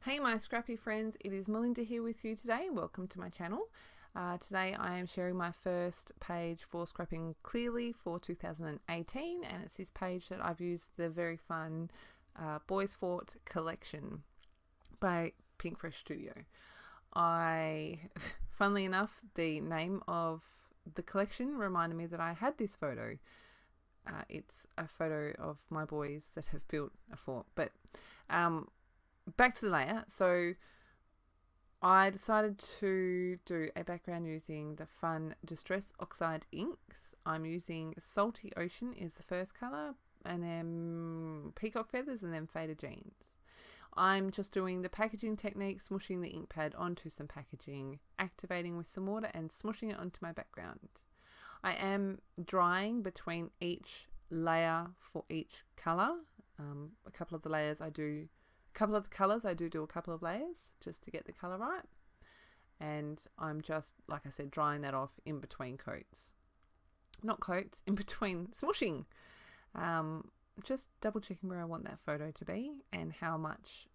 Hey my scrappy friends, it is Melinda here with you today. Welcome to my channel. Today I am sharing my first page for Scrapping Clearly for 2018, and it's this page that I've used the very fun Boys Fort collection by Pink Fresh Studio. Funnily enough, the name of the collection reminded me that I had this photo. It's a photo of my boys that have built a fort, but back to the layout. So I decided to do a background using the fun Distress Oxide inks. I'm using Salty Ocean is the first colour, and then Peacock Feathers, and then Faded Jeans. I'm just doing the packaging technique, smushing the ink pad onto some packaging, activating with some water and smushing it onto my background. I am drying between each layer for each colour. A couple of the colours I do a couple of layers just to get the colour right, and I'm just, like I said, drying that off in between coats. Not coats, in between smushing. Just double checking where I want that photo to be and how much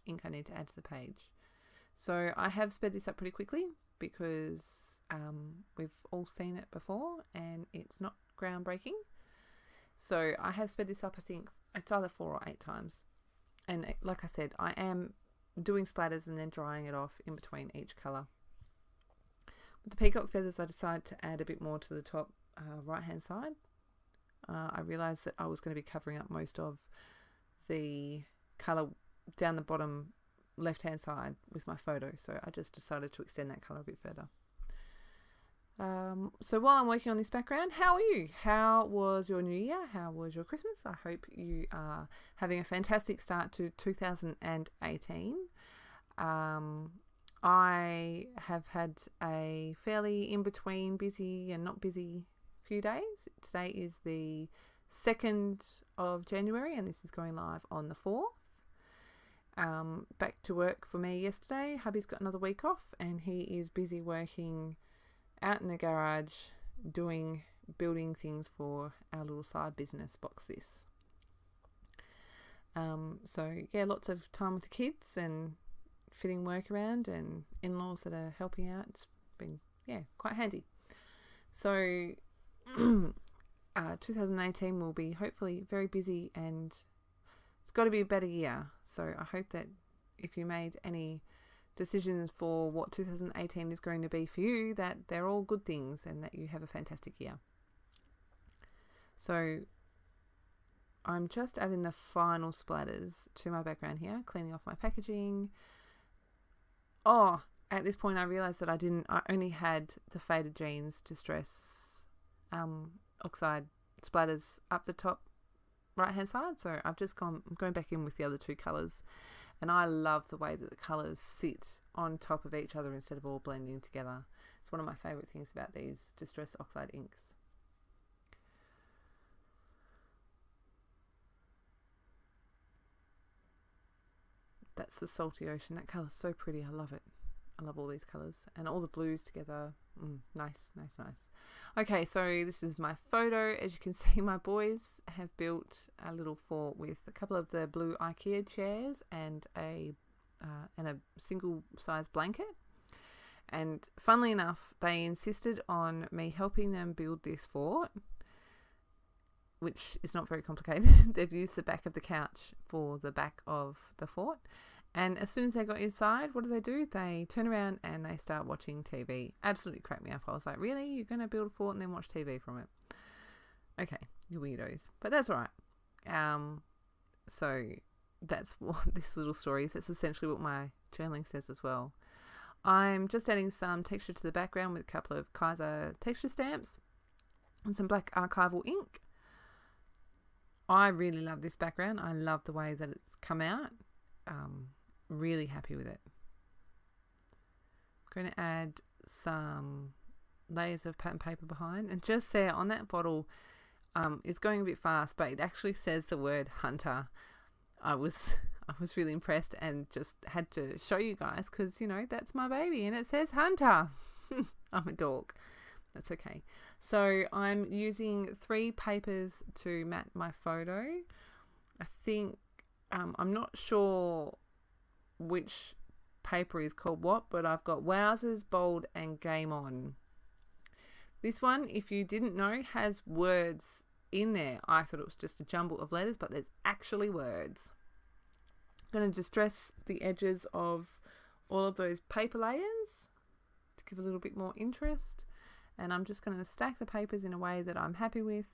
ink I need to add to the page. So I have sped this up pretty quickly because we've all seen it before and it's not groundbreaking. So I have sped this up, I think it's either 4 or 8 times. And like I said, I am doing splatters and then drying it off in between each colour. With the Peacock Feathers, I decided to add a bit more to the top right hand side. I realised that I was going to be covering up most of the colour down the bottom left hand side with my photo, so I just decided to extend that colour a bit further. So while I'm working on this background, how are you? How was your new year? How was your Christmas? I hope you are having a fantastic start to 2018. I have had a fairly in-between busy and not busy few days. Today is the 2nd of January and this is going live on the 4th. Back to work for me yesterday. Hubby's got another week off and he is busy working out in the garage building things for our little side business, Box This. So yeah, lots of time with the kids and fitting work around and in-laws that are helping out. It's been quite handy. So 2018 will be hopefully very busy and it's got to be a better year. So I hope that if you made any decisions for what 2018 is going to be for you, that they're all good things and that you have a fantastic year. So I'm just adding the final splatters to my background here, cleaning off my packaging. At this point I realized that I only had the Faded Jeans Distress Oxide splatters up the top right hand side, so I'm going back in with the other 2 colours. And I love the way that the colours sit on top of each other instead of all blending together. It's one of my favourite things about these Distress Oxide inks. That's the Salty Ocean. That colour's so pretty. I love it. I love all these colours. And all the blues together. Nice. Okay, so this is my photo. As you can see, my boys have built a little fort with a couple of the blue IKEA chairs and a single size blanket. And funnily enough, they insisted on me helping them build this fort, which is not very complicated. They've used the back of the couch for the back of the fort. And as soon as they got inside, what do? They turn around and they start watching TV. Absolutely cracked me up. I was like, really? You're going to build a fort and then watch TV from it? Okay, you weirdos. But that's all right. So that's what this little story is. That's essentially what my journaling says as well. I'm just adding some texture to the background with a couple of Kaiser texture stamps and some black archival ink. I really love this background. I love the way that it's come out. Really happy with it. I'm going to add some layers of pattern paper behind, and just there on that bottle, it's going a bit fast, but it actually says the word Hunter. I was really impressed and just had to show you guys because that's my baby and it says Hunter. I'm a dork. That's okay. So I'm using 3 papers to mat my photo. I think I'm not sure which paper is called what, but I've got Wowzers, Bold, and Game On. This one, if you didn't know, has words in there. I thought it was just a jumble of letters, but there's actually words. I'm going to distress the edges of all of those paper layers to give a little bit more interest. And I'm just going to stack the papers in a way that I'm happy with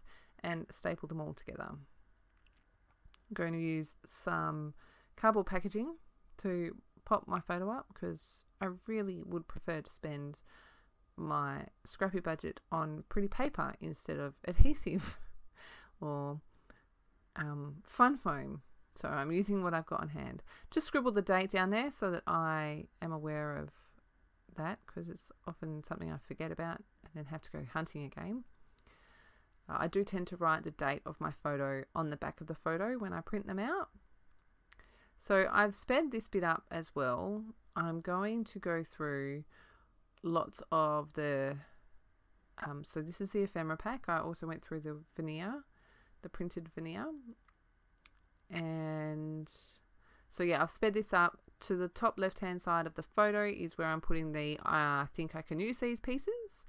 and staple them all together. I'm going to use some cardboard packaging to pop my photo up because I really would prefer to spend my scrappy budget on pretty paper instead of adhesive or fun foam. So I'm using what I've got on hand. Just scribble the date down there so that I am aware of that, because it's often something I forget about and then have to go hunting again. I do tend to write the date of my photo on the back of the photo when I print them out. So I've sped this bit up as well. I'm going to go through lots of the so this is the ephemera pack. I also went through the veneer, the printed veneer. And so yeah, I've sped this up. To the top left hand side of the photo is where I'm putting the I think I can use these pieces.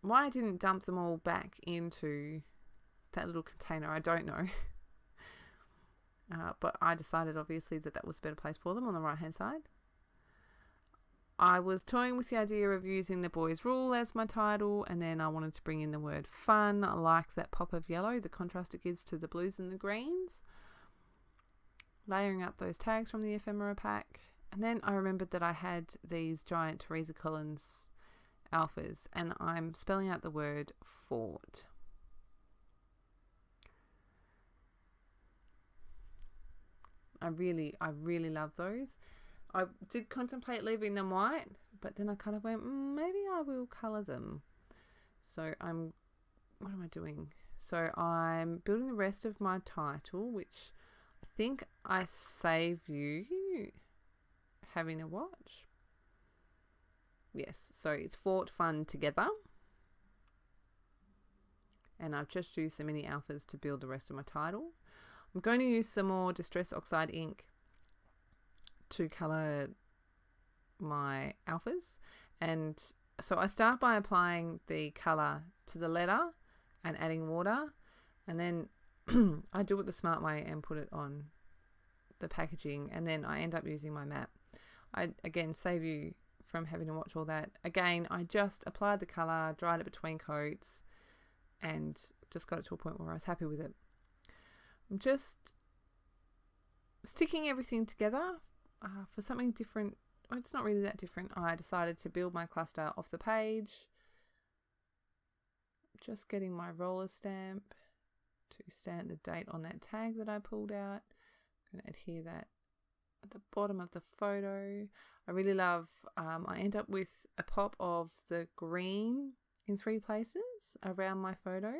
Why I didn't dump them all back into that little container, I don't know. But I decided obviously that was a better place for them on the right hand side. I was toying with the idea of using the boys rule as my title, and then I wanted to bring in the word fun. I like that pop of yellow, the contrast it gives to the blues and the greens. Layering up those tags from the ephemera pack. And then I remembered that I had these giant Teresa Collins alphas, and I'm spelling out the word fort. I really love those. I did contemplate leaving them white, but then I kind of went, maybe I will colour them. So what am I doing? So I'm building the rest of my title, which I think I save you having a watch. Yes, so it's Fort Fun Together. And I've just used the mini alphas to build the rest of my title. I'm going to use some more Distress Oxide ink to colour my alphas. And so I start by applying the colour to the letter and adding water. And then I do it the smart way and put it on the packaging, and then I end up using my mat. I again save you from having to watch all that. Again, I just applied the colour, dried it between coats, and just got it to a point where I was happy with it. I'm just sticking everything together for something different. Well, it's not really that different. I decided to build my cluster off the page. Just getting my roller stamp to stamp the date on that tag that I pulled out. I'm going to adhere that at the bottom of the photo. I really love, I end up with a pop of the green in 3 places around my photo,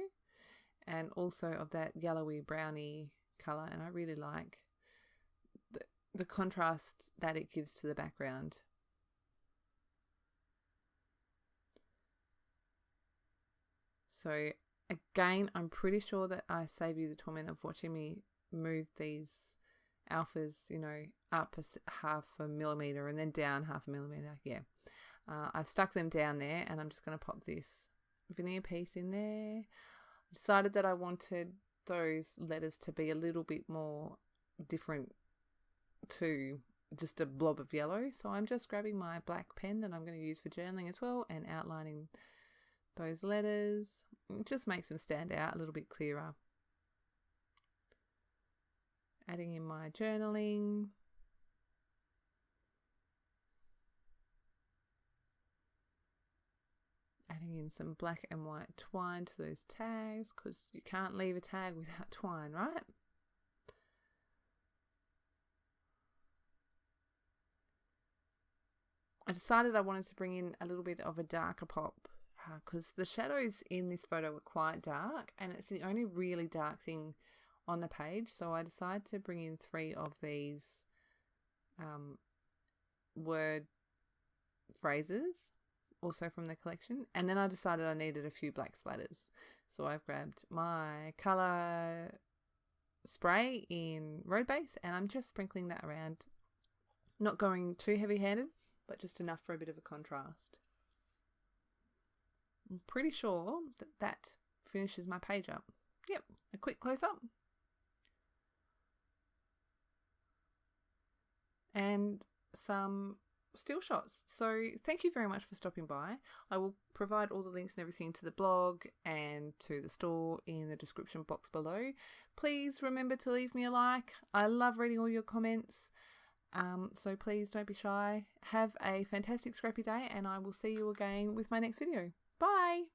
and also of that yellowy browny colour, and I really like the contrast that it gives to the background. So again, I'm pretty sure that I save you the torment of watching me move these alphas, up half a millimetre and then down half a millimetre. Yeah, I've stuck them down there, and I'm just going to pop this veneer piece in there. I decided that I wanted those letters to be a little bit more different to just a blob of yellow. So I'm just grabbing my black pen that I'm going to use for journaling as well and outlining those letters. It just makes them stand out a little bit clearer. Adding in my journaling. Adding in some black and white twine to those tags, because you can't leave a tag without twine, right? I decided I wanted to bring in a little bit of a darker pop because the shadows in this photo were quite dark, and it's the only really dark thing on the page. So I decided to bring in 3 of these word phrases, also from the collection, and then I decided I needed a few black splatters. So I've grabbed my colour spray in road base, and I'm just sprinkling that around. Not going too heavy-handed, but just enough for a bit of a contrast. I'm pretty sure that finishes my page up. Yep, a quick close-up. And some still shots. So thank you very much for stopping by. I will provide all the links and everything to the blog and to the store in the description box below. Please remember to leave me a like. I love reading all your comments. So please don't be shy. Have a fantastic scrappy day, and I will see you again with my next video. Bye!